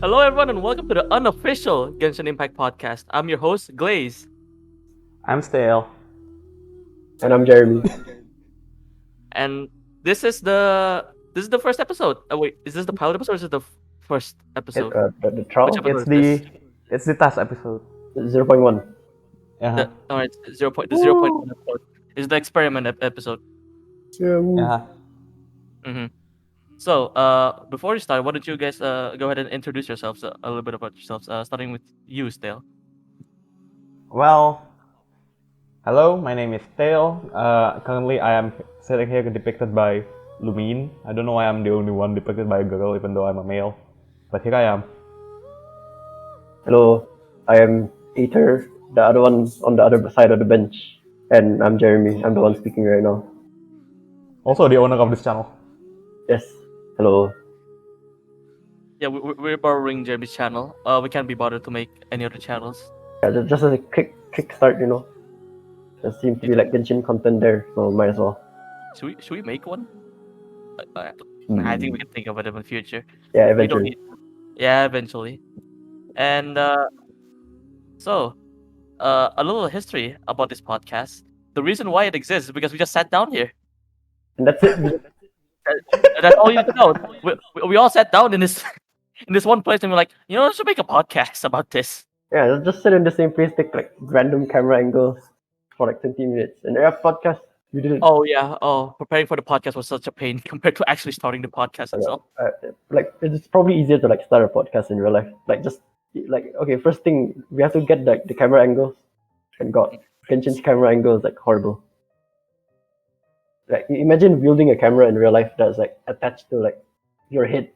Hello, everyone, and welcome to the Unofficial Genshin Impact podcast. I'm your host, Glaze, I'm stale. And I'm Jeremy. and this is the first episode. Oh wait, is this the pilot episode or is it the first episode? The trial, Which episode It's is this? the task episode. 0.1. Yeah. Alright, the 0.1 episode is the experiment episode. Yeah. Mm-hmm. So, before we start, why don't you guys go ahead and introduce yourselves a little bit about yourselves, starting with you, Stale. Well, hello. My name is Tail. Currently, I am sitting here depicted by Lumine. I don't know why I'm the only one depicted by a girl, even though I'm a male. But here I am. Hello, I am Aether, the other one on the other side of the bench. And I'm Jeremy. I'm the one speaking right now. Also the owner of this channel. Yes. Hello. Yeah, we're borrowing Jeremy's channel. We can't be bothered to make any other channels. Yeah, just as a quick start, There seems to be like Genshin content there, so might as well. Should we make one? I think we can think of it in the future. Yeah, We don't eventually. need. Yeah, eventually. And so, a little history about this podcast. The reason why it exists is because we just sat down here. And that's it. That's all you need to know. We all sat down in this in this one place and we're like, I should make a podcast about this. Yeah, just sit in the same place, take like random camera angles for like 20 minutes. And our podcast, we did it. Oh yeah. Oh, preparing for the podcast was such a pain compared to actually starting the podcast itself. Like it's probably easier to like start a podcast in real life. Like just like okay, first thing we have to get like the camera angles. And God, Genshin's camera angle is like horrible. Like imagine wielding a camera in real life that's like attached to like your head.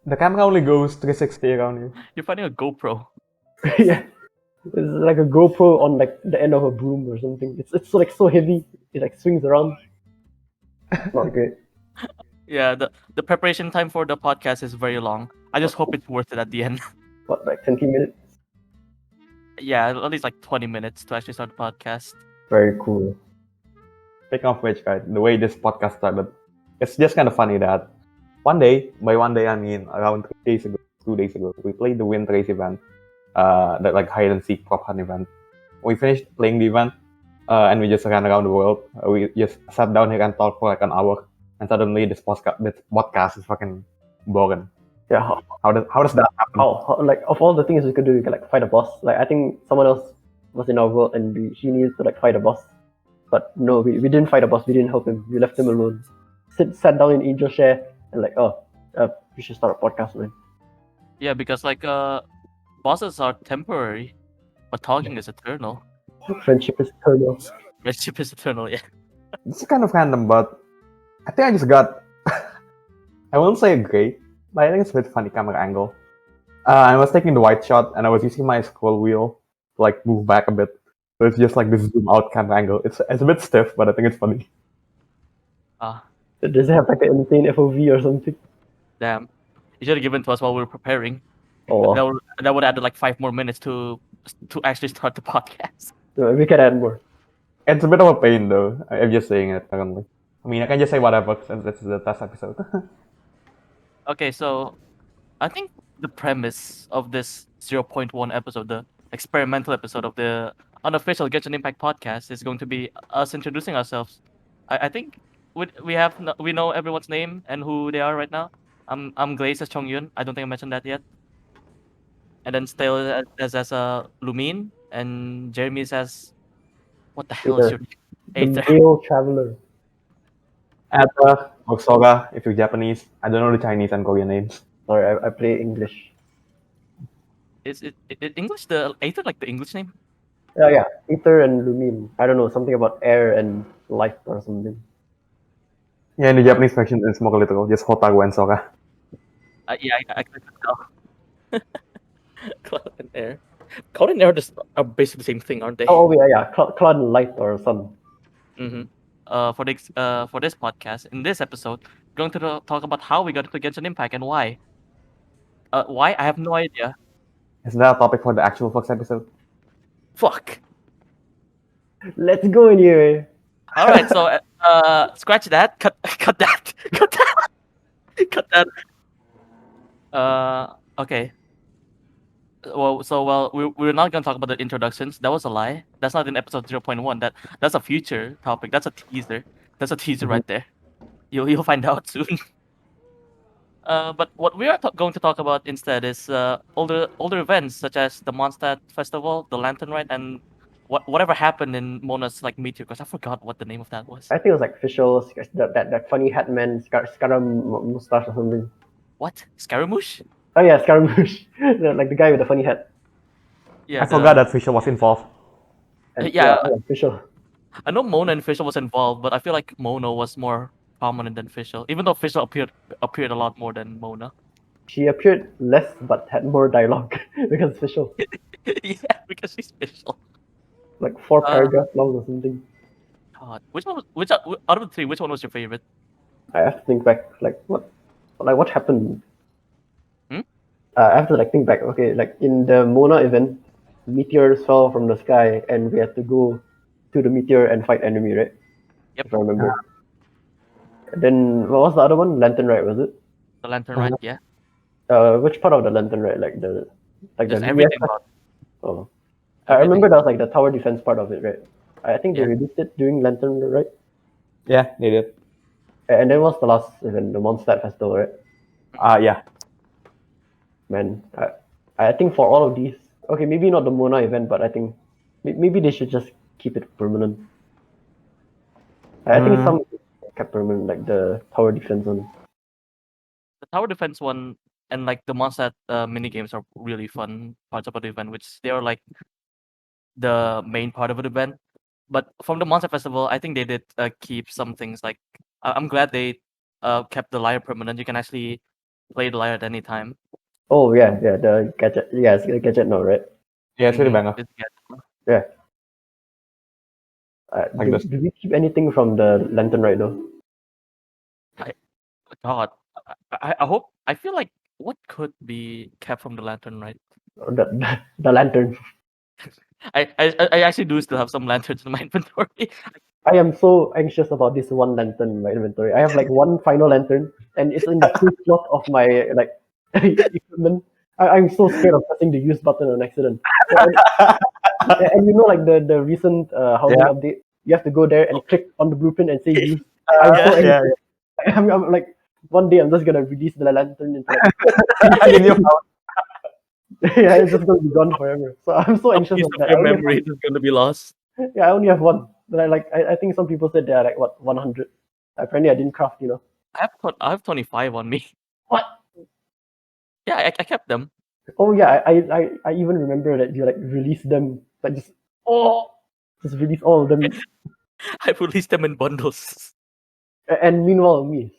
The camera only goes 360 around you. You're finding a GoPro. Yeah, it's like a GoPro on like the end of a broom or something. It's so, like so heavy. It like swings around. Not great. Yeah, the preparation time for the podcast is very long. I just hope it's worth it at the end. What like 20 minutes? Yeah, at least like 20 minutes to actually start the podcast. Very cool. Speaking of which, guys, the way this podcast started, it's just kind of funny that one day, by one day I mean around 2 days ago, we played the Wind Race event, that like hide and seek prop hunt event. We finished playing the event, and we just ran around the world. We just sat down here and talked for like an hour, and suddenly this podcast is fucking boring. Yeah, How does that happen? how like of all the things we could do, we could like fight a boss. Like I think someone else was in our world and he needed to like fight a boss. But no, we didn't fight a boss, we didn't help him. We left him alone. Sat down in Angel Share and like, we should start a podcast, man. Yeah, because like bosses are temporary, but talking is eternal. Friendship is eternal. Friendship is eternal, yeah. It's kind of random, but I think I just got, I won't say great, but I think it's a bit funny camera angle. I was taking the wide shot and I was using my scroll wheel to like move back a bit. So it's just like this zoom out camera angle. It's a bit stiff, but I think it's funny. Does it have like an insane FOV or something? Damn. You should have given to us while we were preparing. Oh, That would add like 5 more minutes to actually start the podcast. no, we can add more. It's a bit of a pain though. I'm just saying it currently. I mean, I can just say whatever since this is the test episode. Okay, so I think the premise of this 0.1 episode, the experimental episode of the Unofficial Genshin Impact podcast, is going to be us introducing ourselves. I think we know everyone's name and who they are right now. I'm Glaze as Chongyun. I don't think I mentioned that yet. And then Stale as Lumine, and Jeremy as what the hell is your name? The Aether. male traveler. Aether or Sora if you're Japanese. I don't know the Chinese and Korean names. Sorry, I play English. Is it English? The Aether like the English name? Yeah. Aether and Lumine. I don't know, something about air and light or something. Yeah, in the Japanese version, it's more literal, just Hotaru and Sora. Yeah, I couldn't tell. Cloud and air. Cloud and air are basically the same thing, aren't they? Oh, yeah. Cloud and light or sun. Mm-hmm. For this podcast, in this episode, we're going to talk about how we got into Genshin Impact and why. Why? I have no idea. Is that a topic for the actual Fox episode? Fuck. Let's go anyway. All right, so scratch that. Cut that. Cut that. Cut that. Okay. Well, we're not gonna talk about the introductions. That was a lie. That's not in episode 0.1. That's a future topic. That's a teaser. That's a teaser right there. You'll find out soon. But what we are going to talk about instead is older events such as the Mondstadt Festival, the Lantern Rite, and whatever happened in Mona's like meteor. Because I forgot what the name of that was. I think it was like official, that funny hat man, mustache or something. What? Scaramouche? Oh yeah, Scaramouche. Like the guy with the funny hat. Yeah. I forgot that Fisher was involved. And Yeah, official. I know Mona and Fischl was involved, but I feel like Mona was more prominent than Fischl, even though Fischl appeared a lot more than Mona. She appeared less but had more dialogue because official. Yeah, because she's Fischl. Like 4 Uh, paragraphs long or something. God, which out of the three, which one was your favorite? I have to think back, like what happened? Hmm? I have to like think back. Okay, like in the Mona event, meteors fell from the sky, and we had to go to the meteor and fight enemy, right? Yep. If I remember. Then what was the other one? Lantern Rite, was it? The Lantern Rite, yeah. Which part of the Lantern Rite? Like the Just VS? everything about Oh, I everything. remember that was like the tower defense part of it, right? I think they Yeah. released it during Lantern, right? Yeah, they did. And then what's the last event? The Mondstadt Festival, right? Yeah. Man, I think for all of these, okay, maybe not the Mona event, but I think maybe they should just keep it permanent. I think some kept permanent, like the tower defense one. The tower defense one and like the Mondstadt mini games are really fun parts about the event, which they are like the main part of the event. But from the Monster Festival, I think they did keep some things like I'm glad they kept the lyre permanent. You can actually play the lyre at any time. Oh yeah, the gadget. Yeah, it's a gadget now, right? Yeah, it's really Mhm. banger. It's good. Yeah. Like this. Do we keep anything from the Lantern Rite though? God, I hope. I feel like what could be kept from the Lantern, right? Or the lantern. I actually do still have some lanterns in my inventory. I am so anxious about this one lantern in my inventory. I have like one final lantern, and it's in the full slot of my like equipment. I'm so scared of pressing the use button on accident. And you know, like the recent housing Yeah. update, you have to go there and click on the blueprint and say use. Yeah. I'm so Yeah. anxious. I'm like, one day I'm just gonna release the lantern into like, In your house. yeah, it's just gonna be gone forever. So I'm so Some anxious piece of of that. your memory is going to be lost. Yeah, I only have one. But I think some people said they are like what 100. Apparently, I didn't craft. I have 25 on me. What? Yeah, I kept them. Oh yeah, I even remember that you like released them, like just release all of them. I released them in bundles. And meanwhile, me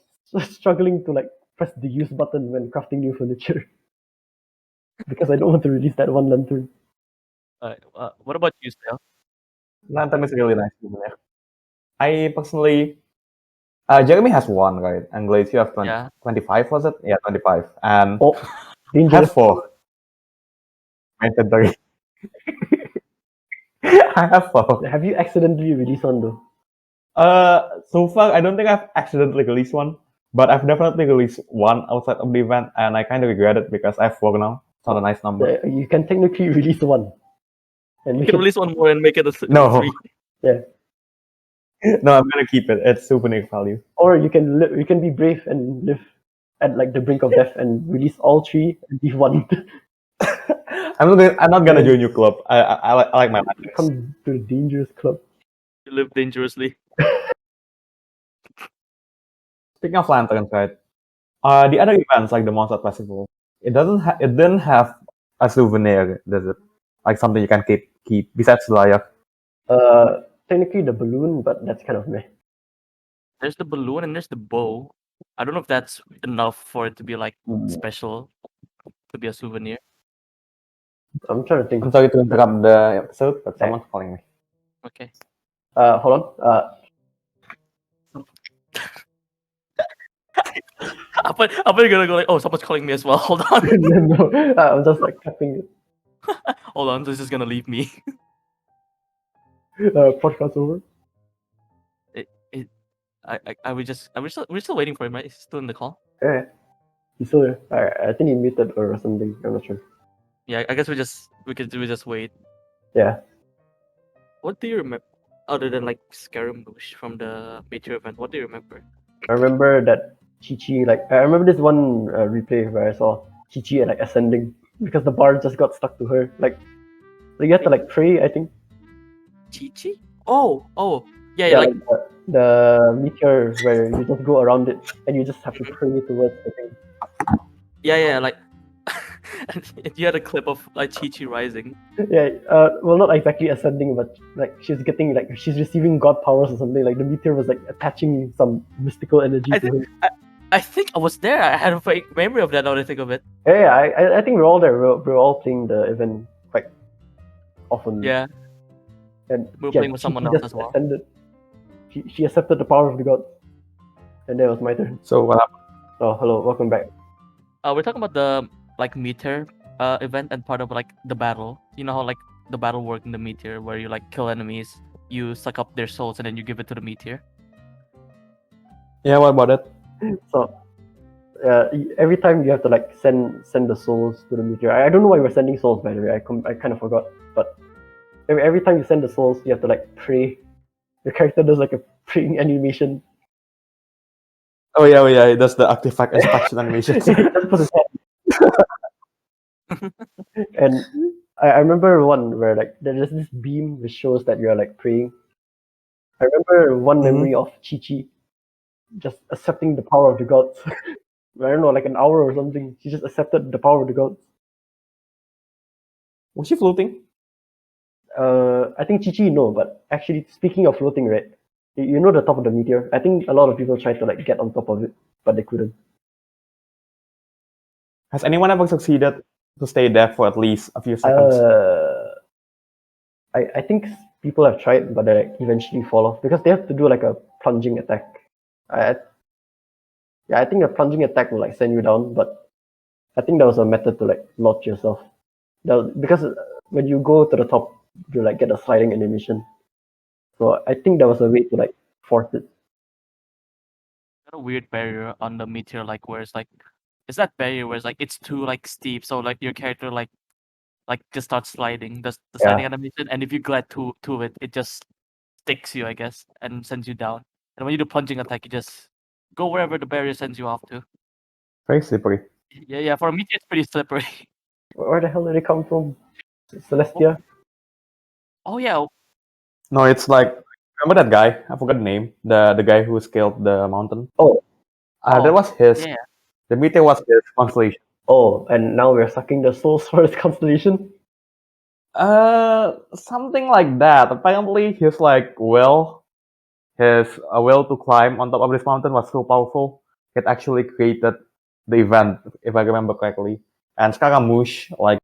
struggling to like press the use button when crafting new furniture because I don't want to release that one lantern. What about you, Stel? Lantern is really nice. Yeah. I personally, Jeremy has one, right? And Glaze, you have 20, Yeah. 25, was it? Yeah, 25. And Oh, I dangerous. have 4. My inventory. I have 4. Have you accidentally released one though? So far, I don't think I've accidentally released one, but I've definitely released one outside of the event, and I kind of regret it because I have 4 now. It's not a nice number. You can technically release one. And You make can it, release one more and make it a No. 3. yeah. No, I'm gonna keep it. It's souvenir value. Or you can be brave and live at like the brink of death and release all 3 and leave one. I'm not gonna join your club. I like my lanterns. Come to the dangerous club. You live dangerously. Speaking of lanterns, right? The other events like the Monster Festival, it didn't have a souvenir, does it? Like something you can keep besides the lyre. Technically the balloon, but that's kind of meh. There's the balloon and there's the bow. I don't know if that's enough for it to be like special, to be a souvenir. I'm trying to think. I'm sorry to interrupt the episode, but someone's calling me. Okay. Hold on. I'm gonna go like, oh, someone's calling me as well. Hold on. No, I'm just like tapping it. Hold on, this is gonna leave me. Podcast over. We're still waiting for him, right? He's still in the call. Yeah. He's still here. I think he muted or something. I'm not sure. Yeah, I guess we just wait. Yeah. What do you remember other than like Scaramouche from the Meteor event? What do you remember? I remember that Chi-Chi, like, I remember this one replay where I saw Chi-Chi like ascending because the bar just got stuck to her. Like you have to like pray, I think. Chi-Chi? Oh, yeah, Yeah, like like the meteor where you just go around it and you just have to pray towards the thing. yeah, like and you had a clip of like Chi-Chi rising. Yeah, well, not exactly ascending, but like she's receiving god powers or something. Like the meteor was like attaching some mystical energy I to think her. I think I was there. I had a fake memory of that now that I think of it. Yeah, I think we're all there. We're all playing the event quite often. Yeah, And we were yeah, playing with someone she else just as well. ascended. She accepted the power of the gods, and then it was my turn. So what happened? Oh, hello, welcome back. We're talking about the like Meteor event and part of like the battle. You know how like the battle worked in the Meteor where you like kill enemies, you suck up their souls, and then you give it to the Meteor. Yeah, what about it? So every time you have to like send the souls to the meteor. I don't know why we're sending souls, by the way. I kind of forgot, but every time you send the souls, you have to like pray. The character does like a praying animation. Oh yeah, that's the artifact extraction animation. Just put his hand. And I remember one where like there's this beam which shows that you're like praying. I remember one memory of Chi-Chi just accepting the power of the gods. I don't know, like an hour or something. She just accepted the power of the gods. Was she floating? I think Chi-Chi no, but actually speaking of floating, right? You know the top of the meteor. I think a lot of people tried to like get on top of it, but they couldn't. Has anyone ever succeeded to stay there for at least a few seconds? I think people have tried, but they like, eventually fall off because they have to do like a plunging attack. I yeah, I think a plunging attack will like send you down, but I think that was a method to like launch yourself. Because when you go to the top, you like get a sliding animation. So I think that was a way to like force it. Got a weird barrier on the Meteor, like where it's like it's that barrier where it's like it's too like steep, so like your character like just starts sliding, the sliding Yeah, animation, and if you glide to it, it just sticks you, I guess, and sends you down. And when you do plunging attack, you just go wherever the barrier sends you off to. Very slippery. Yeah. For a Meteor, it's pretty slippery. where the hell did it come from? Celestia? Oh yeah, No, it's like remember that guy? I forgot the name. The guy who scaled the mountain. Oh, That was his. yeah. The meteor was his constellation. oh, and now we're sucking the souls for his constellation. Something like that. Apparently, his like his will to climb on top of this mountain was so powerful. It actually created the event, if I remember correctly. And Scaramouche, like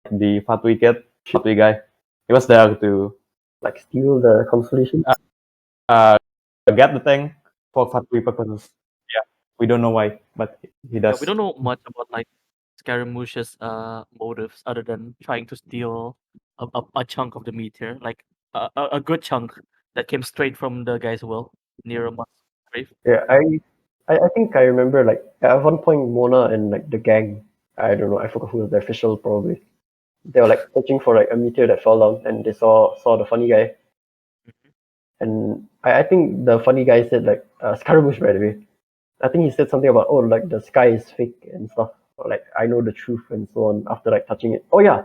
the Fatui kid, Fatui guy, he was there to Like steal the constellation. uh, get the thing for Fatui purposes. Yeah, we don't know why, but he Yeah, we does. don't know much about like Scaramouche's motives other than trying to steal a chunk of the meteor, like a good chunk that came straight from the guy's will near a grave. Yeah, I think I remember like at one point Mona and like the gang, I don't know, I forgot who was the official probably. They were like searching for like a meteor that fell down and they saw the funny guy. And I think the funny guy said like Scaramouche by the way. I think he said something about oh like the sky is fake and stuff. Or like I know the truth and so on after like touching it. Oh yeah.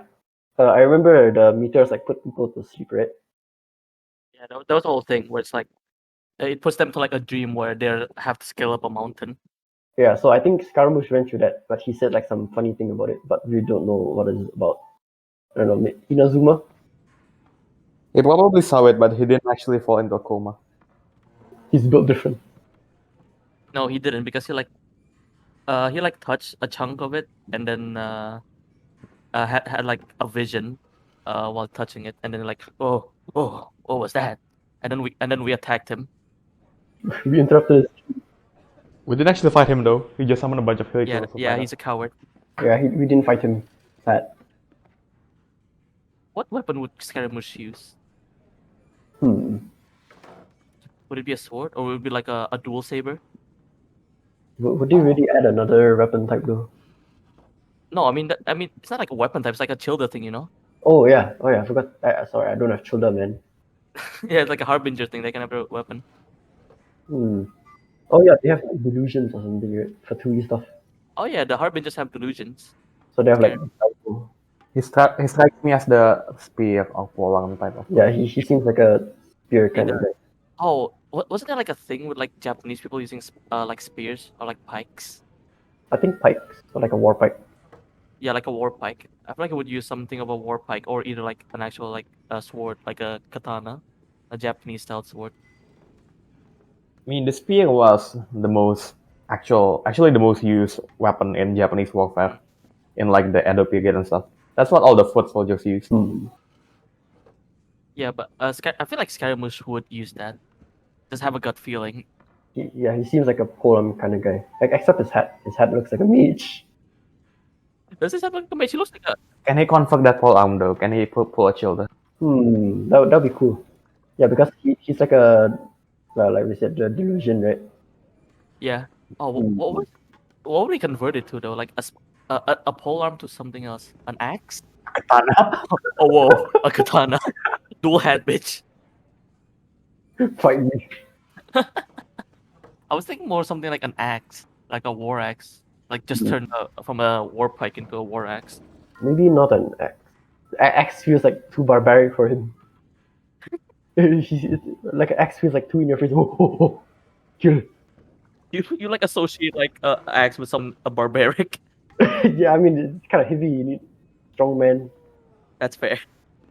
I remember the meteors like put people to sleep, right? Yeah, that was the whole thing where it's like it puts them to like a dream where they have to scale up a mountain. Yeah, so I think Scaramouche went through that, but he said like some funny thing about it, but we don't know what it's about. I don't know, Inazuma? He probably saw it, but he didn't actually fall into a coma. He's built different. No, he didn't because he like touched a chunk of it and then had like a vision while touching it, and then like what was that? And then we attacked him. We interrupted his. We didn't actually fight him though. He just summoned a bunch of vehicles to Yeah, fight he's us. a coward. Yeah, we didn't fight him. Sad. What weapon would Scaramouche use? Hmm. Would it be a sword or would it be like a dual saber? Would they really add another weapon type though? No, I mean it's not like a weapon type. It's like a childer thing, you know. Oh yeah, I forgot. Sorry, I don't have children, man. Yeah, it's like a harbinger thing. They can have a weapon. Hmm. Oh yeah, they have like, delusions or something, right? For 2E stuff. Oh yeah, the harbingers have delusions. So they have like. Scary. He strikes me as the spear of Polang type of Yeah, person. he seems like a spear kind Yeah. of guy. Oh, wasn't there like a thing with like Japanese people using like spears or like pikes? I think pikes, or like a war pike. Yeah, like a war pike. I feel like it would use something of a war pike or either like an actual like a sword, like a katana, a Japanese style sword. I mean, the spear was the most actually the most used weapon in Japanese warfare in like the Edo period and stuff. That's what all the foot soldiers used. Hmm. Yeah, but I feel like Scaramouche would use that. Just have a gut feeling. He seems like a polearm kind of guy. Like except his hat. His hat looks like a mage. Does this have like a mage? He looks like a Can he convert that pole arm though? Can he pull a childer? That'd be cool. Yeah, because he's like a like we said, the delusion, right? yeah. Oh, Hmm. what would he convert it to though? Like a pole arm to something else? An axe? Katana. Oh whoa, a katana. Dual hand, bitch. Fight me. I was thinking more something like an axe, like a war axe, like just turn from a war pike into a war axe. Maybe not an axe. Axe feels like too barbaric for him. Like an axe feels like too in your face. Oh, kill. You like associate like axe with a barbaric. Yeah, I mean it's kind of heavy. You need strong man. That's fair.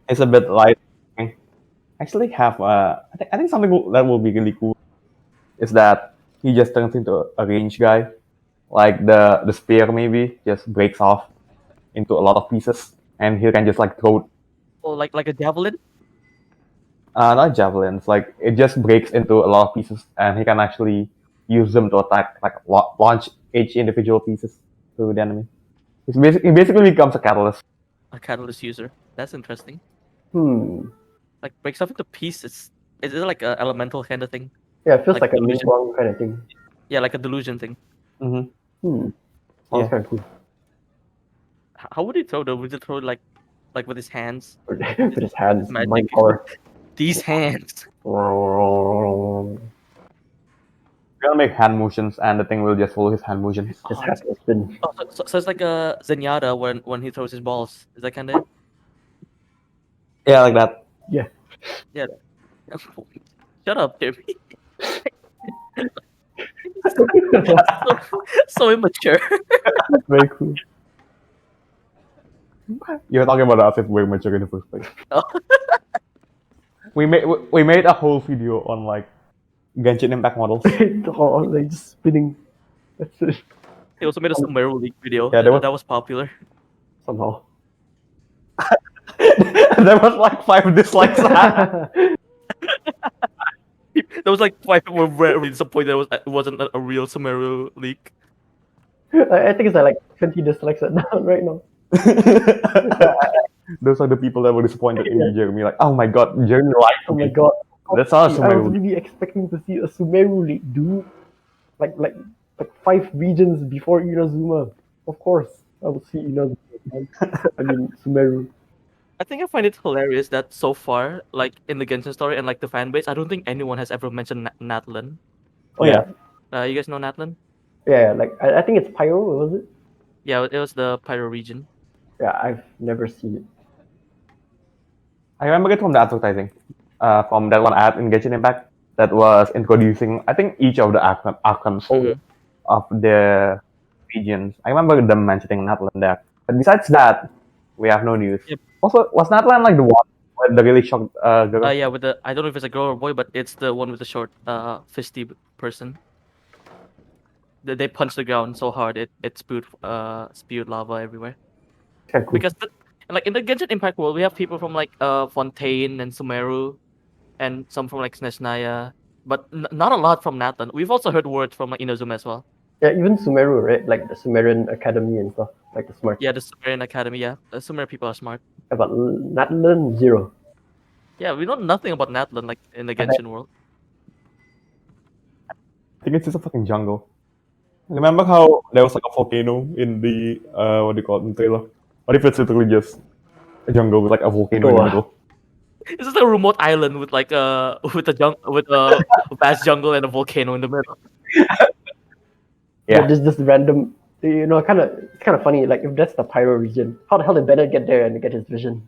It's a bit light. Actually, have I think something that will be really cool is that he just turns into a range guy. Like the spear maybe just breaks off into a lot of pieces, and he can just like throw Oh, like a javelin. not javelins. Like it just breaks into a lot of pieces, and he can actually use them to attack, like launch each individual pieces to the enemy. He basically becomes a catalyst. A catalyst user. That's interesting. Hmm. Like breaks off into pieces. Is it like a elemental kind of thing? Yeah, it feels Like like a delusion. Ming kind of thing. Yeah, like a delusion thing. Mm-hmm. Sounds Yeah. kind of cool. How would he throw though? Would he throw like with his hands? With his hands, Magic. mind power. These hands. We're gonna make hand motions, and the thing will just follow his hand motions. His hat will spin. Oh, so it's like a Zenyatta when he throws his balls. Is that kind of it? Yeah, like that. Yeah. Yeah. Shut up, Timmy. so immature. Very cool. You're talking about us if we're mature in the first place. Oh. We made a whole video on like Genshin Impact models. Oh, like just spinning. That's it. He also made a Sumeru League video. Yeah, that was popular. Somehow. There was like 5 dislikes. There was like 5 people were very disappointed it wasn't a real Sumeru League. I think it's like 20 dislikes right now. Those are the people that were disappointed in you, Jeremy. Like, oh my god, Jeremy liked Oh my me. god. That's not a I was Sumeru. really expecting to see a Sumeru League, dude. Like 5 regions before Inazuma. Of course, I will see Inazuma. I mean Sumeru. I think I find it hilarious that so far, like in the Genshin story and like the fan base, I don't think anyone has ever mentioned Natlan. Oh yeah. You guys know Natlan? Yeah, like I think it's Pyro, was it? Yeah, it was the Pyro region. Yeah, I've never seen it. I remember it from the advertising. From that one ad in Genshin Impact that was introducing, I think, each of the outcomes of the regions. I remember them mentioning Natlan there. But besides that, we have no news. Yep. Also, was Natlan like the one with the really shocked girl? Yeah, with the I don't know if it's a girl or boy, but it's the one with the short, fisty person. They punched the ground so hard it spewed lava everywhere. Kind of cool. Because like in the Genshin Impact world, we have people from like Fontaine and Sumeru, and some from like Snezhnaya, but not a lot from Natlan. We've also heard words from like Inazuma as well. Yeah, even Sumeru, right? Like the Sumerian Academy and stuff, like the smart. Yeah, the Sumerian Academy. Yeah, the Sumerian people are smart. But Natlan, zero. Yeah, we know nothing about Natlan like in the Genshin world. I think it's just a fucking jungle. Remember how there was like a volcano in the what do you call it in the trailer? What if it's literally just a jungle with like a volcano in the Oh, middle? It's just a remote island with like with a vast jungle and a volcano in the middle. Yeah. Just random. It's kind of funny. Like if that's the pyro region, how the hell did Bennett get there and get his vision?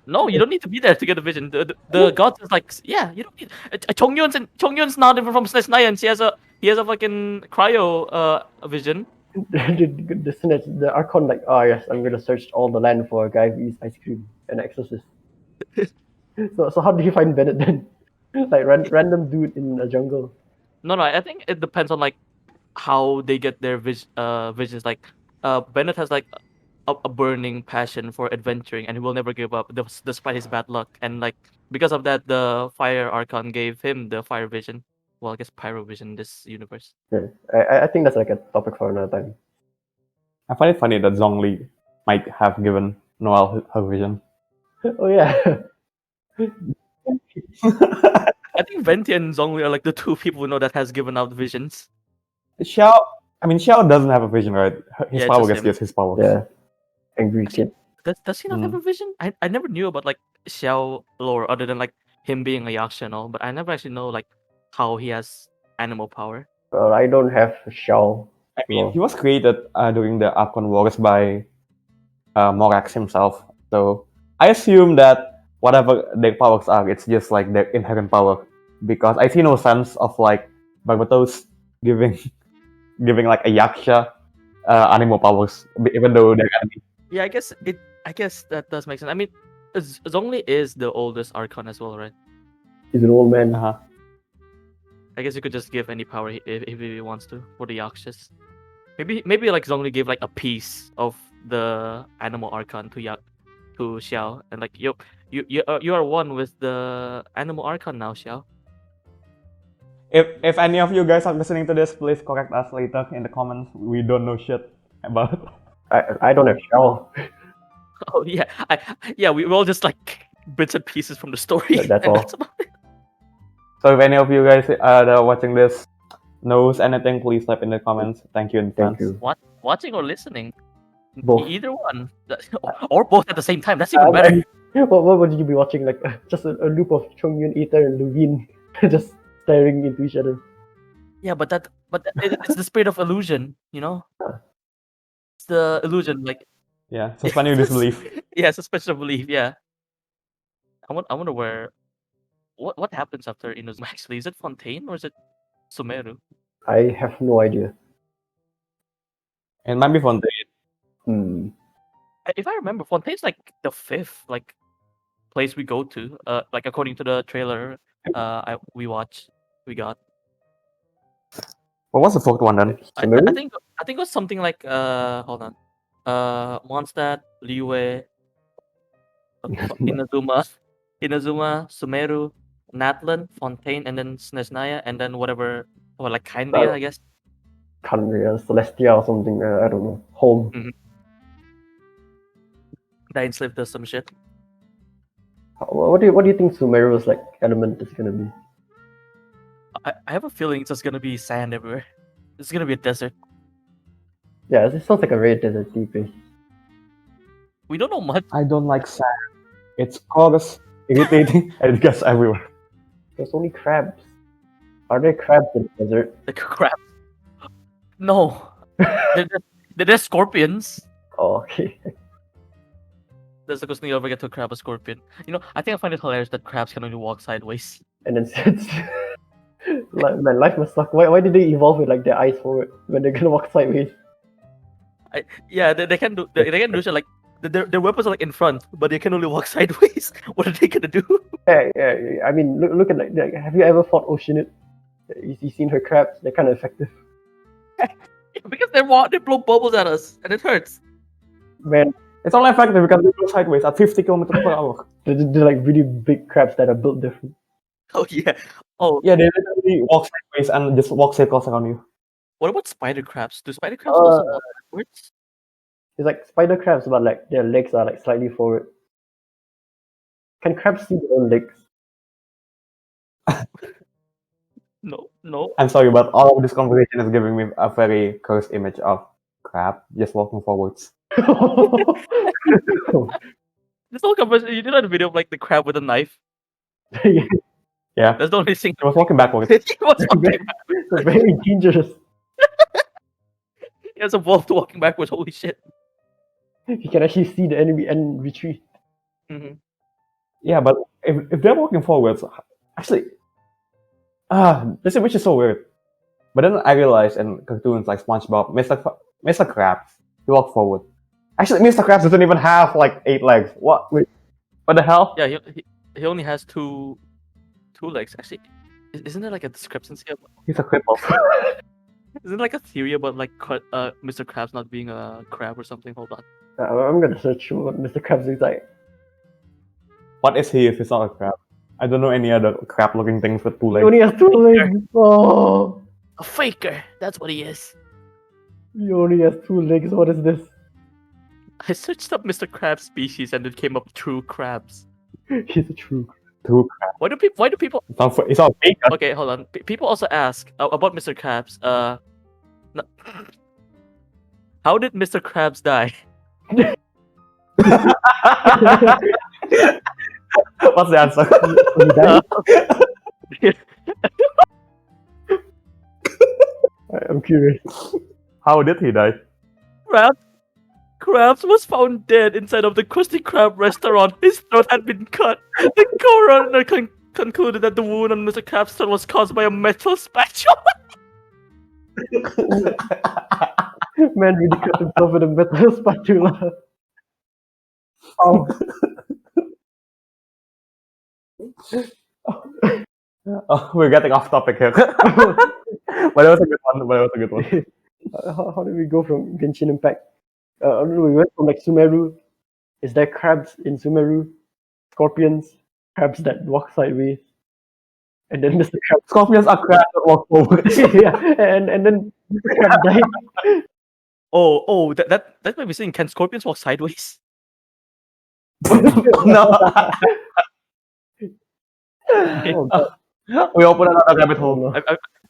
No, you don't need to be there to get the vision. The gods is like, yeah, you don't need. Chongyun's not even from SNES and he has a fucking cryo vision. The Archon like, oh yes, I'm gonna search all the land for a guy who eats ice cream and exorcist. So how did he find Bennett then? Like random dude in a jungle. No, I think it depends on like how they get their visions. Like, Bennett has like a burning passion for adventuring, and he will never give up despite his bad luck. And like because of that, the Fire Archon gave him the fire vision. Well, I guess pyro vision in this universe. Yeah. I think that's like a topic for another time. I find it funny that Zhongli might have given Noel her vision. Oh yeah. I think Venti and Zhongli are like the two people we know that has given out visions. Xiao doesn't have a vision, right? His Yeah, power just gets him. just his power. Yeah. Angry kid. Does he not have a vision? I never knew about like Xiao lore other than like him being a Yaksha and all, but I never actually know like how he has animal power. Well, I don't have a shell. I mean, he was created during the Archon Wars by Morax himself. So I assume that whatever their powers are, it's just like their inherent power. Because I see no sense of like Barbatos giving like a Yaksha animal powers, even though they're enemy. Yeah, I guess that does make sense. I mean, Zhongli is the oldest Archon as well, right? He's an old man. Uh-huh. I guess you could just give any power if he wants to for the Yakshas. Maybe like Zhongli gave like a piece of the animal Archon to Xiao, and like you are one with the animal Archon now, Xiao. If any of you guys are listening to this, please correct us later in the comments. We don't know shit about. I don't have shell. Oh yeah, we all just like bits and pieces from the story. That's and all. That's about it. So if any of you guys that are watching this knows anything, please type in the comments. Thank you in advance. Thank you. Watching or listening, Both. either one, or both at the same time. That's even better. What would you be watching? Like just a loop of Chongyun, Aether, and Lumine just staring into each other. Yeah, but it's the spirit of illusion, you know. It's the illusion, like Yeah, suspend your disbelief. yeah, suspension of belief. Yeah, I wonder where what happens after Inazuma actually. Is it Fontaine or is it Sumeru? I have no idea. It might be Fontaine. If I remember, Fontaine's like the fifth like place we go to. Like according to the trailer, we got. What was the fourth one then? I think it was something like hold on, Mondstadt, Liyue, Inazuma, Sumeru, Natlan, Fontaine, and then Snesnaya, and then whatever, or like Kindria, I guess. Canria, Celestia or something. I don't know. Home. That enslaved does some shit. What do you think Sumeru's like element is gonna be? I have a feeling it's just gonna be sand everywhere. It's gonna be a desert. Yeah, it sounds like a very deserty place. We don't know much. I don't like sand. It's coarse, irritating, and it gets everywhere. There's only crabs. Are there crabs in the desert? Like crap. No, they're scorpions. Oh, okay. That's the question you ever get to crab a scorpion. You know, I think I find it hilarious that crabs can only walk sideways. And then man, life must suck. Why did they evolve with like their eyes forward when they're gonna walk sideways? Yeah, they can do shit like their weapons are like in front, but they can only walk sideways. What are they gonna do? Yeah. I mean, look at like have you ever fought Oceanit? You seen her crabs? They're kind of effective. Because they blow bubbles at us and it hurts. Man, it's only effective because they go sideways at 50 kilometers per hour. They're like really big crabs that are built different. Oh yeah. Oh yeah, they literally walk sideways and just walk circles around you. What about spider crabs? Do spider crabs also walk backwards? It's like spider crabs, but like their legs are like slightly forward. Can crabs see their own legs? No. I'm sorry, but all of this conversation is giving me a very cursed image of crab just walking forwards. This whole conversation, you did that video of like the crab with a knife. Yeah, Yeah, That's the only thing. he was walking backwards. He was walking backwards. so very dangerous. He has a wolf walking backwards. Holy shit. You can actually see the enemy and retreat. Mm-hmm. Yeah, but if they're walking forwards, actually, this image is so weird. But then I realized in cartoons like SpongeBob, Mr. Krabs, he walked forward. Actually, Mr. Krabs doesn't even have like 8 legs. What? Wait, what the hell? Yeah, he only has two legs. Actually, isn't there like a discrepancy? He's a cripple. Isn't there like a theory about like Mr. Krabs not being a crab or something? Hold on. I'm gonna search what Mr. Krabs looks like. What is he if he's not a crab? I don't know any other crab-looking things with 2 He legs. only has 2 legs. Oh, A faker. That's what he is. he only has 2 legs. What is this? I searched up Mr. Krabs species and it came up true crabs. He's a true. Two crabs. Why do people? It's not fake. Okay, hold on. People also ask about Mr. Krabs. How did Mr. Krabs die? What's the answer? He died? I'm curious. How did he die? Krabs was found dead inside of the Krusty Krab restaurant. His throat had been cut. The coroner concluded that the wound on Mr. Krabs' throat was caused by a metal spatula. Man really cut himself with a metal spatula. Oh. Oh, we're getting off topic here. But it was a good one. How did we go from Genshin Impact? I don't know, we went from like Sumeru. Is there crabs in Sumeru? Scorpions, crabs that walk sideways. And then Mr. Crab. Scorpions are crabs that walk forward. Yeah, and then Mr. Crab died. Oh, that might be saying, can scorpions walk sideways? No. Oh, God. We open another rabbit hole.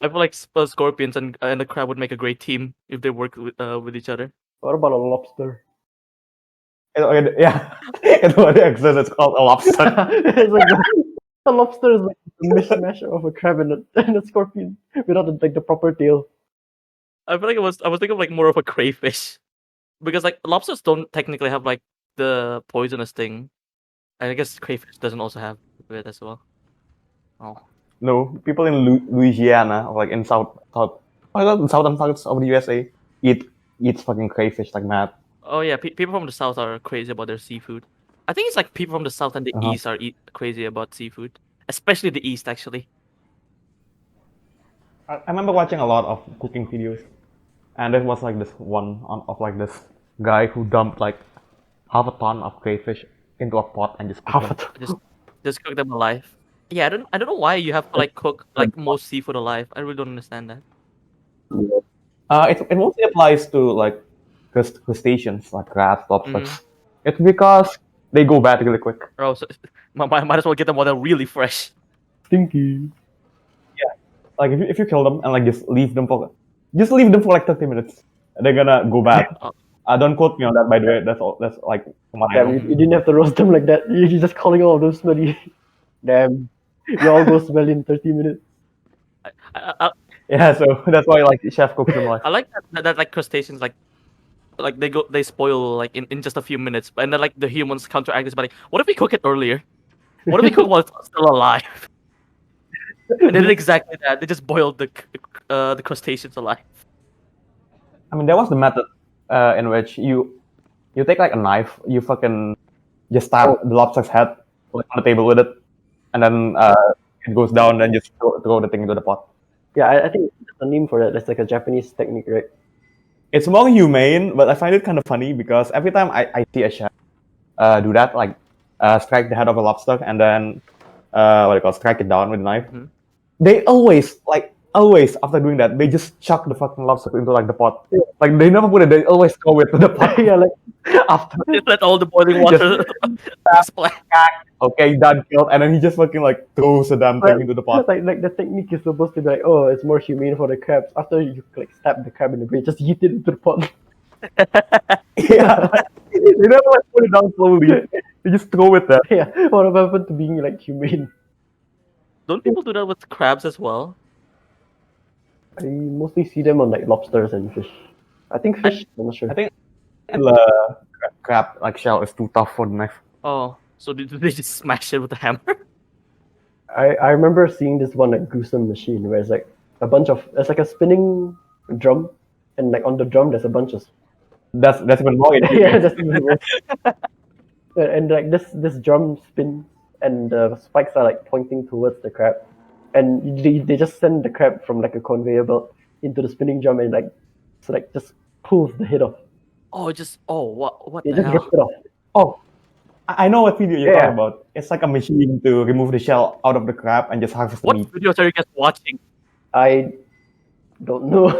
I feel like scorpions and a crab would make a great team if they work with each other. What about a lobster? Yeah, it already exists. It's called a lobster. It's like a lobster is like a mishmash of a crab and a scorpion without the proper tail. I feel like I was thinking of like more of a crayfish, because like lobsters don't technically have like the poisonous thing, and I guess crayfish doesn't also have it as well. Oh. No, people in Louisiana or like in southern parts of the USA eats fucking crayfish like mad. Oh yeah, people from the south are crazy about their seafood. I think it's like people from the south and the east are crazy about seafood, especially the east actually. I remember watching a lot of cooking videos, and there was like this one of like this guy who dumped like half a ton of crayfish into a pot and just cooked them. Just cook them alive. Yeah, I don't know why you have to like cook like most seafood alive. I really don't understand that. It mostly applies to like crustaceans like crabs, lobsters. It's because they go bad really quick. Bro, so might as well get them while they're really fresh. Stinky. Like if you kill them and like just leave them for like 30 minutes, they're gonna go bad. Don't quote me on that, by the way. That's like from what I know. You didn't have to roast them like that. You're just calling all of them smelly. Damn. You all go smelly in 30 minutes. Yeah, so that's why like chef cooks them like. I like that like crustaceans like they spoil like in just a few minutes, and then like the humans counteract this by like, what if we cook it earlier? What if we cook while it's still alive? And they did exactly that. They just boiled the crustaceans alive. I mean, there was the method in which you take like a knife, you fucking just stab the lobster's head like, on the table with it, and then it goes down, and just throw the thing into the pot. Yeah, I think there's a name for that. That's like a Japanese technique, right? It's more humane, but I find it kind of funny because every time I see a chef do that, like strike the head of a lobster and then strike it down with a knife, they always like always after doing that, they just chuck the fucking lobster into like the pot. Like they never put it. They always throw it to the pot. Yeah, like After Just let all the boiling Just- water explain. okay, done killed, and then he just fucking like throws the damn thing into the pot. like the technique is supposed to be like, oh, it's more humane for the crabs. After you like stab the crab in the brain, just eat it into the pot. Yeah, they never like put it down slowly. They just throw it there. Yeah, what happened to being like humane? Don't people do that with crabs as well? I mostly see them on like lobsters and fish. I think fish. I'm not sure. I think the crab like shell is too tough for the knife. Oh, so do they just smash it with a hammer? I remember seeing this one like gruesome machine where it's like a bunch of it's like a spinning drum, and like on the drum there's a bunch of That's even more. yeah, that's even worse. And like this drum spins, and the spikes are like pointing towards the crab, and they just send the crab from like a conveyor belt into the spinning drum, and like so like just pulls the head off. Oh, what It the just gets hell? it off. Oh, I know what video you're Yeah. talking about. It's like a machine to remove the shell out of the crab and just harvest the What meat. videos are you guys watching? I don't know.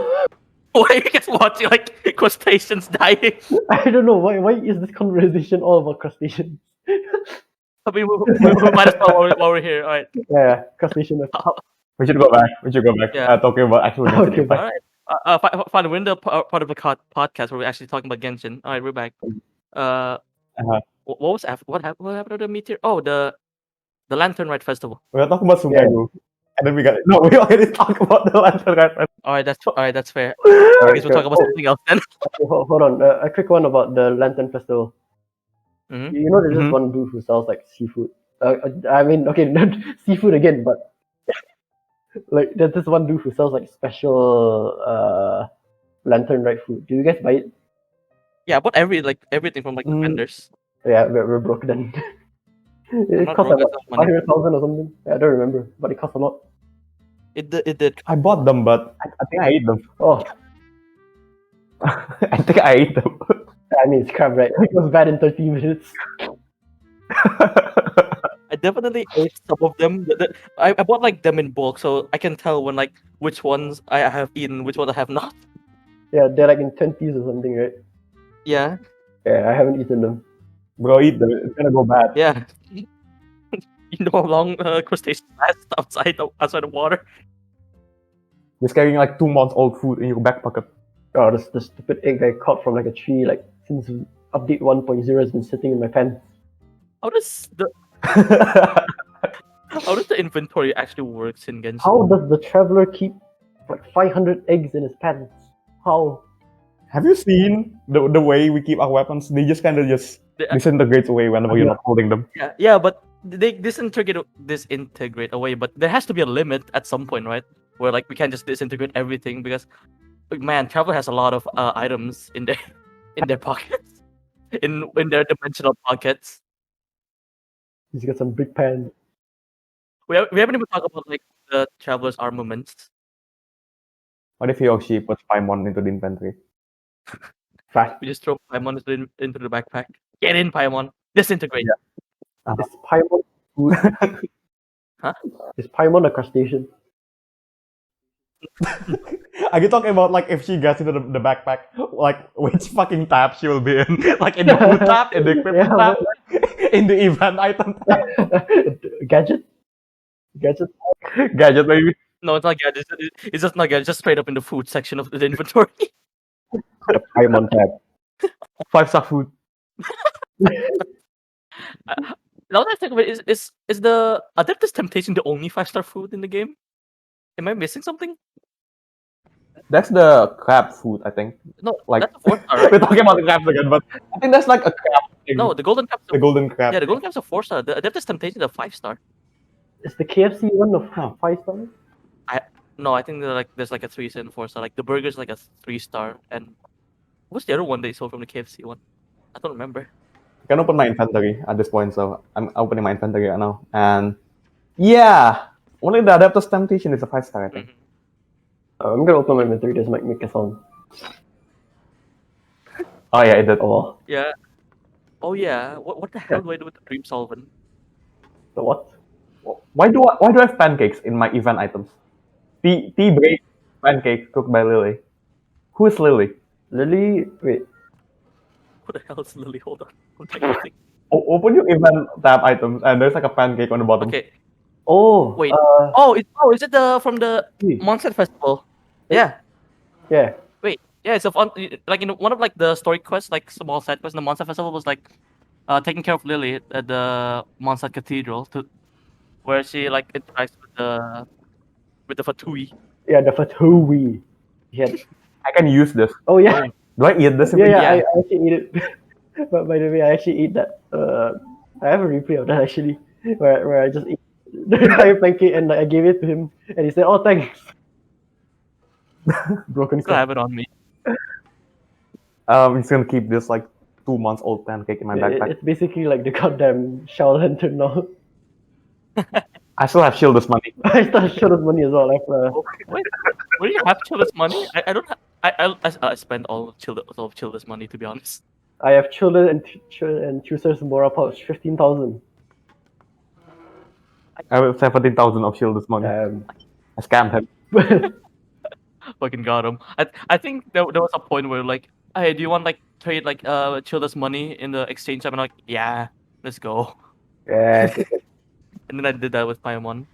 Why are you guys watching like crustaceans dying? I don't know why is this conversation all about crustaceans? I mean, we might as well while we're here. All right. Yeah, crustacean. We should go back. Yeah. Talking about actual Genshin Okay, Impact. All right. Fine. We're in the part of the podcast where we're actually talking about Genshin. All right, we're back. What was what happened to the meteor? Oh, the Lantern Rite Festival. We were talking about Sumeru, and then we already talked about the lantern right. All right, that's fair. Alright, I guess we'll talk about something else then. hold on. A quick one about the Lantern Festival. Mhm. You know, there's Mhm. this one dude who sells like seafood. I mean, okay, not seafood again, but like there's this one dude who sells like special Lantern Rite food. Do you guys buy it? Yeah, I bought everything from like the Mm. vendors. Yeah, we're broke then. It not costs broke, like I have money. 500,000 or something. Yeah, I don't remember, but it costs a lot. It did. I bought them, but I think I ate them. Oh, I think I ate them. I mean, it's crap, right? It was bad in 30 minutes. I definitely ate some of them. I bought like them in bulk, so I can tell when like which ones I have eaten, which ones I have not. Yeah, they're like in 20s or something, right? Yeah, Yeah, I haven't eaten them. Bro, eat them. It's gonna go bad. yeah. You know how long crustaceans last outside the water? Just carrying like 2 months old food in your back pocket. Oh, the stupid egg I caught from like a tree, like since update 1.0 has been sitting in my pants. How does the inventory actually works in Genshin? How does the traveler keep like 500 eggs in his pants? How? Have you seen the way we keep our weapons? They just kind of just They- disintegrate away whenever you're not holding them. Yeah, but they disintegrate away. But there has to be a limit at some point, right? Where like we can't just disintegrate everything because, man, Traveler has a lot of items in their pockets, in their dimensional pockets. He's got some big pants. We haven't even talked about like the Traveler's armaments. What if he or she puts Paimon into the inventory? Fast. We just throw Paimon into the backpack. Get in, Paimon. Disintegrate. Is Paimon food? Huh? Is Paimon a crustacean? Are you talking about like if she gets into the backpack, like which fucking tab she will be in? Like in the food tab, in the equipment Yeah, tab, in the event item tab? Gadget? Gadget? Gadget maybe? No, it's not gadgets. It's just not gadgets. Just straight up in the food section of the inventory. The Paimon tab. 5-star food. Now that I think of it, is the Adeptus Temptation the only 5-star food in the game? Am I missing something? That's the crab food, I think. No, Like- that's a 4-star, right? We're talking about the crabs again, but I think that's like a crab thing. No, the Golden Crab's the golden crab. yeah, the Golden Crab's a 4-star. The Adeptus Temptation is a 5-star. Is the KFC one of 5 stars? No, I think there's like a 3 and 4-star. Like the burger's like a 3-star, and what's the other one they sold from the KFC one? I don't remember. I can open my inventory at this point, so I'm opening my inventory right now. And yeah, only the Adeptus Temptation is a 5-star, I think. Mhm. I'm gonna open my inventory. This might make a sound. Oh yeah, it did. Oh, Yeah. Oh yeah. What the hell do I do with the Dream Solvent? the what? Why do I have pancakes in my event items? tea break pancake cooked by Lily. Who is Lily? Lily, wait. What the hell is Lily? Hold on. I'm trying to think. Open your event tab items and there's like a pancake on the bottom. Okay. Oh, Wait. Is it the from the Monster Festival? Yeah. yeah. Wait. Yeah, it's like in one of like the story quests, like small side quests, the Monster Festival was like taking care of Lily at the Monster Cathedral where she like interacts with the Fatui. Yeah, the fatui. Yeah. I can use this. Oh yeah. Do I eat this? Yeah, yeah, Yeah. I actually eat it. But by the way, I actually eat that. I have a replay of that actually, where I just eat the entire pancake and like, I gave it to him, and he said, "Oh, thanks." Broken Still cup. have it on me. I'm just gonna keep this like 2 months old pancake in my backpack. It's basically like the goddamn Shadow Lantern now. I still have Shield's money. I still have Shadow's money as well. Like, Wait, what do you have Childa's money? I don't have. I spent all of Childa's money, to be honest. I have children and Chooser's Mora pouch, 15,000. I have 17,000 of Shield's money. I scammed him. Fucking got him. I think there was a point where like, hey, do you want like trade like Childa's money in the exchange? I'm like, yeah, let's go. Yeah. And then I did that with Paimon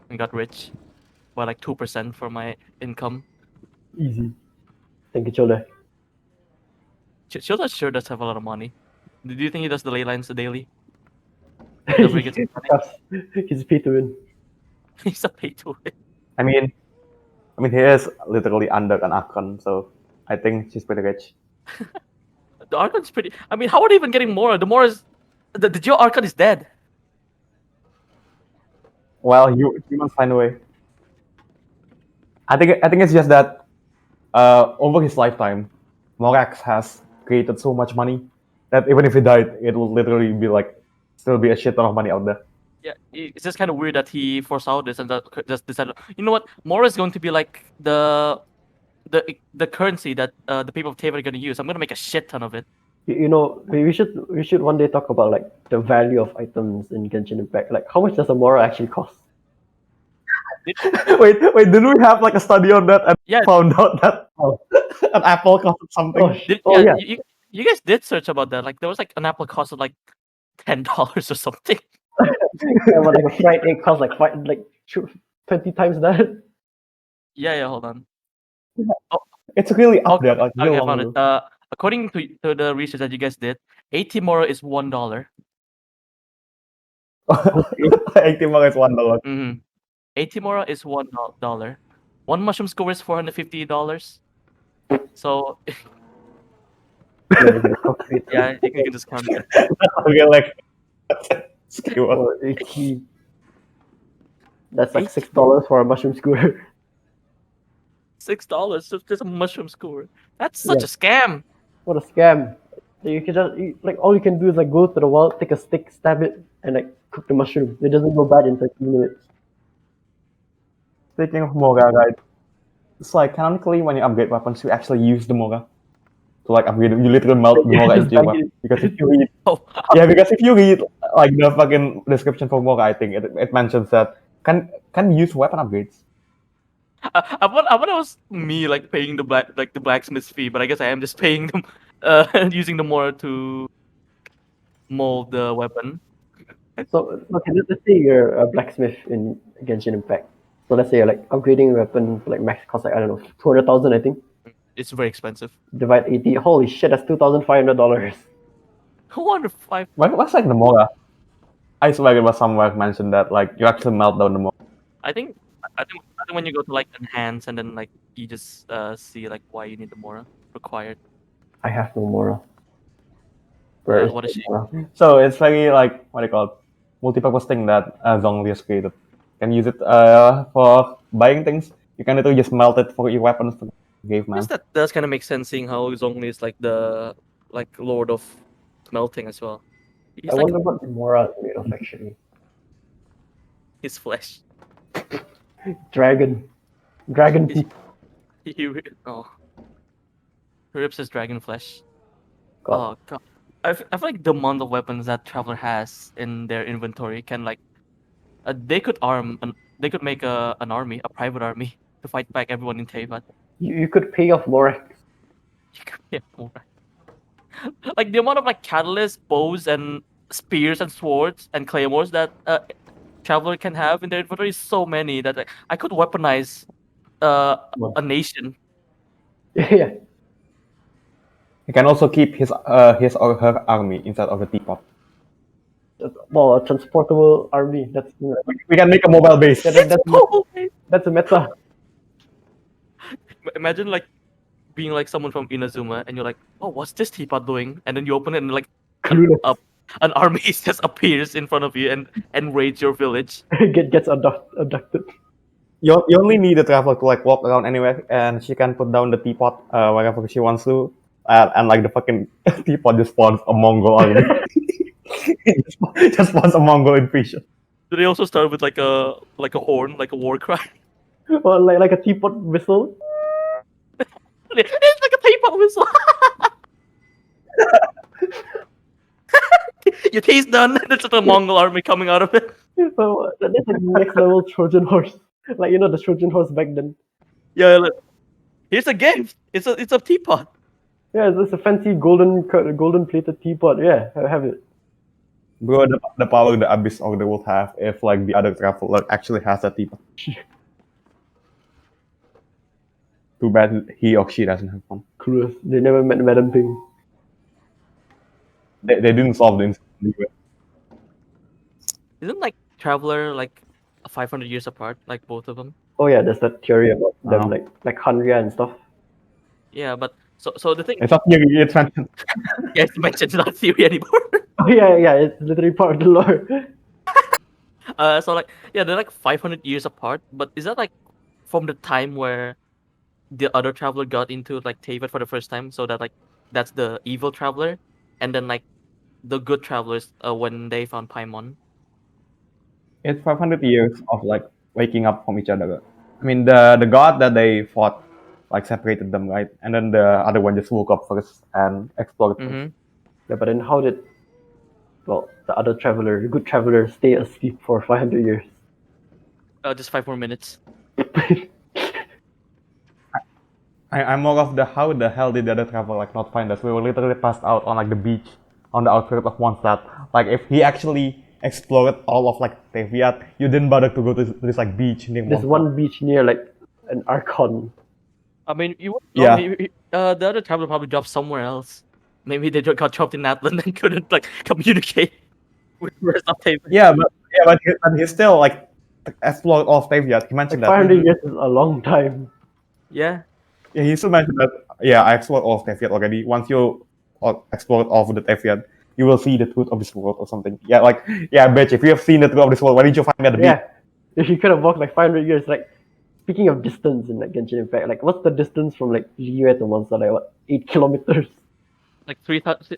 and got rich by like 2% for my income. Easy. Thank you, Childa. Childa sure does have a lot of money. Do you think he does the ley lines daily? Whenever he gets money? He's pay to win. He's a pay to win. I mean, he is literally under an Archon, so I think she's pretty rich. The Archon's pretty. I mean, how are they even getting Mora? The Mora is the Geo Archon is dead. Well, humans find a way. I think it's just that over his lifetime, Morax has created so much money that even if he died, it will literally be like still be a shit ton of money out there. Yeah, it's just kind of weird that he foresaw this and just decided. You know what? Mora is going to be like the currency that the people of Teyvat are going to use. I'm going to make a shit ton of it. You know, we should one day talk about like the value of items in Genshin Impact. Like, how much does a Mora actually cost? wait, didn't we have like a study on that and Yeah. found out that Oh. an apple costed something? Yeah. You guys did search about that. Like there was like an apple costed like $10 or something. Yeah, but like a fried egg costs like 20 times that. Yeah, hold on. It's really up there. Like, Okay, I found it. According to the research that you guys did, 80 Mora is $1. 80 Mora is $1. Mm-hmm. 80 Mora is $1. One mushroom skewer is $450. So yeah, you can just count it. Okay, like skewer. 80. That's like $6 for a mushroom skewer. $6 just a mushroom skewer. That's such a scam. What a scam! You can just like all you can do is like go to the wall, take a stick, stab it, and like cook the mushroom. It doesn't go bad in 30 minutes. Speaking of Mora, right? It's like canonically when you upgrade weapons, you actually use the Mora to like upgrade. You literally melt the Mora into your weapon. Because if you read, because if you read like the fucking description for Mora, I think it mentions that can use weapon upgrades. I thought it was me like paying the blacksmith's fee, but I guess I am just paying them, using the Mora to mold the weapon. So okay, let's say you're a blacksmith in Genshin Impact. So let's say you're like upgrading a weapon like max cost like I don't know 200,000 I think. It's very expensive. Divide 80. Holy shit, that's $2,500. 205. What's like the Mora? I swear it was somewhere mentioned that like you actually melt down the Mora. I think when you go to like enhance and then like you just see like why you need the Mora required. I have no Mora. What is she? So it's very like what do you call it? Multi-purpose thing that Zhongli has created. You can use it for buying things. You can literally just melt it for your weapons for Gave I man. guess that does kind of make sense, seeing how Zhongli is like the Lord of Smelting as well. He's I like wonder what Mora is made of actually. his flesh. Dragon teeth. He rips his dragon flesh. God. Oh god. I feel like the amount of weapons that Traveler has in their inventory can like they could make an army, a private army. to fight back everyone in Teyvat. You could pay off MORA. Yeah, MORA. Like the amount of like catalysts, bows, and spears and swords and claymores that traveler can have in their inventory is so many that I could weaponize Well. a nation. Yeah. He can also keep his or her army inside of a teapot. Well, a transportable army. That's We can make a mobile base. yeah, that's a meta. Imagine like being like someone from Inazuma and you're like, oh, what's this teapot doing? And then you open it and like Clueless. an army just appears in front of you and raids your village. Gets abducted. You only need a traveler to like walk around anywhere, and she can put down the teapot wherever she wants to, and like the fucking teapot just spawns a Mongol army. just spawns a Mongol invasion. Do they also start with like a horn, like a war cry? Or like a teapot whistle. It's like a teapot whistle. Your tea's done. There's just a Mongol army coming out of it. So that's like next level Trojan horse. Like the Trojan horse back then. Yeah, look. Here's a gift. It's a teapot. Yeah, it's a fancy golden plated teapot. Yeah, I have it. Bro, the power the Abyss of the world have if like the other traveler actually has a teapot. Too bad he or she doesn't have one. Clueless. They never met Madam Ping. They didn't solve the incident. Isn't like Traveler like 500 years apart, like both of them? Oh yeah, there's that theory about them Wow. like Hanria and stuff. Yeah, but so the thing, It's not theory, it's mentioned. yeah, it's mentioned, it's not theory anymore. Oh yeah, it's literally part of the lore. So like, yeah, they're like 500 years apart. But is that like from the time where the other traveler got into like Teyvat for the first time? So that like that's the evil traveler, and then like the good travelers when they found Paimon. It's 500 years of like waking up from each other. I mean, the god that they fought like separated them, right? And then the other one just woke up first and explored. Mm-hmm. Yeah, but then how did the other traveler, the good traveler, stay asleep for 500 years? Just 5 more minutes. I'm more of the how the hell did the other traveler like not find us? We were literally passed out on like the beach on the outskirts of Mondstadt. Like if he actually explored all of like Teyvat, you didn't bother to go to this like beach near There's Mondstadt. one beach near like an Archon. I mean, you Yeah. the other traveler probably dropped somewhere else. Maybe they got dropped in Natlan and couldn't like communicate with the rest of Teyvat. Yeah, but he still like explored all of Teyvat. He mentioned Like that. 500 years is a long time. Yeah. Yeah, he still mentioned that. Yeah, I explored all of Teyvat already. Once you explored all of the Teyvat, you will see the truth of this world or something. Yeah, like yeah, bitch. If you have seen the truth of this world, why didn't you find me at the beach? Yeah, if you could have walked like 500 years, like speaking of distance in like Genshin Impact, like what's the distance from like Liyue to Monster? Like what, 8 kilometers? Like 3,000.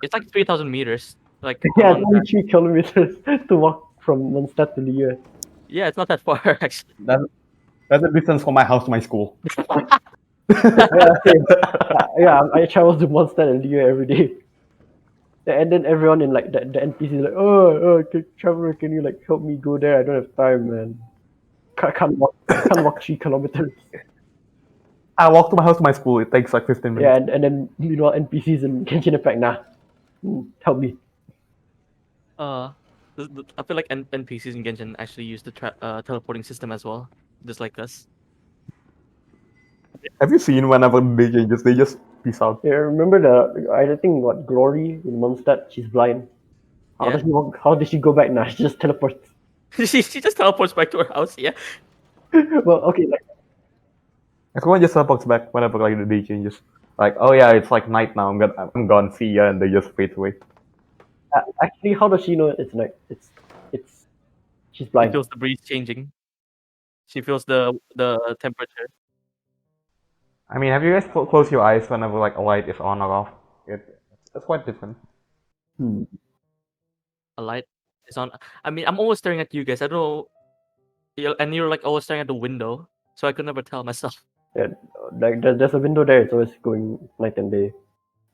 It's like 3,000 meters. Like Yeah, it's around only that. 3 kilometers to walk from Mondstadt to Liyue. Yeah, it's not that far actually. That's the distance from my house to my school. Yeah, same. Yeah, I travel to Mondstadt and Liyue every day. Yeah, and then everyone in like the NPC is like, oh, traveler, can you like help me go there? I don't have time, man. Can't walk 3 kilometers. I walk to my house to my school. It takes like 15 minutes. Yeah, and then NPCs in Genshin Impact, nah, help me. I feel like NPCs in Genshin actually use the teleporting system as well, just like us. Have you seen whenever they changes, they just peace out. Yeah, remember I think what Glory in Mondstadt, she's blind. How Yeah. does she walk? How did she go back now? She just teleports. she just teleports back to her house. Yeah. Well, okay, like Everyone just teleports back whenever like the day changes. Like, oh yeah, it's like night now. I'm gone. See ya, and they just fade away. actually, how does she know it's night? It's she's She blind. feels the breeze changing. She feels the temperature. I mean, have you guys close your eyes whenever like a light is on or off? It's quite different. Hmm. A light is on. I mean, I'm always staring at you guys. I don't know. And you're like always staring at the window, so I could never tell myself. Yeah, like there's a window there. It's always going night and day.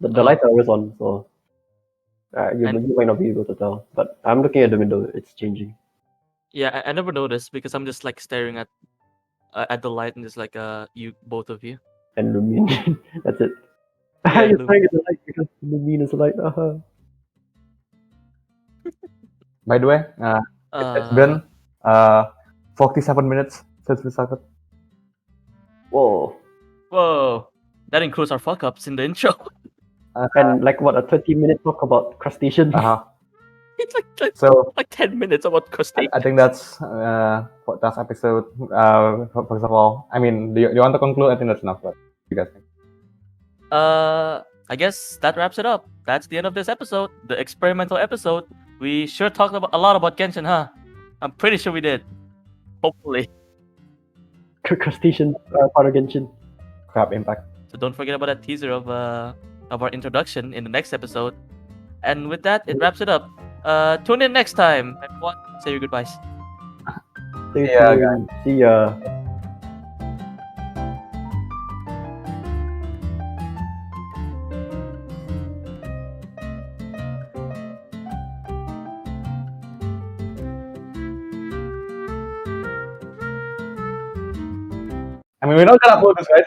The lights are always on, so you might not be able to tell. But I'm looking at the window. It's changing. Yeah, I never noticed because I'm just like staring at at the light and just like you both of you. And Lumine. That's it. Yeah, You're Lumine. trying to light because Lumine is light. By the way, it's been 47 minutes since we started. Whoa. Whoa, that includes our fuck ups in the intro. And like what, a 30-minute talk about crustaceans? It's like So 10 minutes about crustaceans. I think that's for that episode. First of all, I mean, do you want to conclude? I think that's enough. What you guys think? I guess that wraps it up. That's the end of this episode, the experimental episode. We sure talked about a lot about Genshin, huh? I'm pretty sure we did. Hopefully. Crustaceans are part of Genshin. Crab impact. So don't forget about that teaser of our introduction in the next episode. And with that, it wraps it up. Tune in next time. Everyone, say your goodbyes. Stay Yeah, tuned. See ya. I mean, we're not gonna upload this, right?